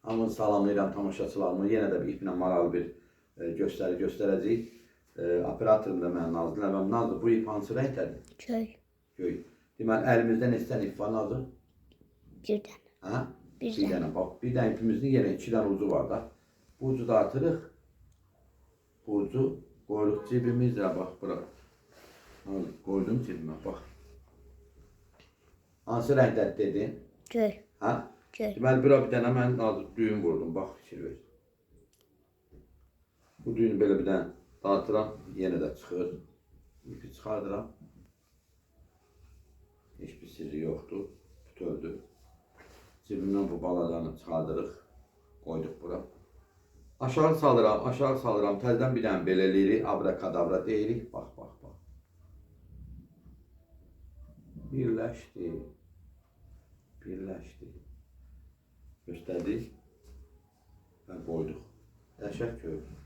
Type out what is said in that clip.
Hamınızı salamlayıram tamaşaçılarımı. Yenə də bir iplə maraqlı bir göstəri göstərəcəyik. Operatorum da mənim Nazlı nəvəm. Nazlı, bu ip hansı rəngdədir? Göy. Göy. Deməli, əlimizdə neçə dənə ip var Nazlı? Bir dənə. Hə? Bir Bir dənə. Bax, bir dənə ipimizin yenə 2 dənə ucu var da. Bu ucu da atırıq. Bu ucu qoyuruq cibimizdə, bax, bura. Qoydum cibimə, bax. Hansı rəngdədir dedin? Göy. Hə? Göy. Deməli, bura bir dənə mən düyün vurdum, bax, fikir ver. Bu düyünü belə bir dənə dağıtıram, yenə də çıxır. İpi çıxardıram. Heç bir sirri yoxdur, bütövdür. Cibimdən bu balalarını çıxardırıq, qoyduq bura. Aşağı salıram, təzədən bir dənə belə eləyirik, abrakadabra deyirik, bax, bax, bax. Birləşdi. Birləşdi. Göstərdik və qoyduq. Qəşəng görünür.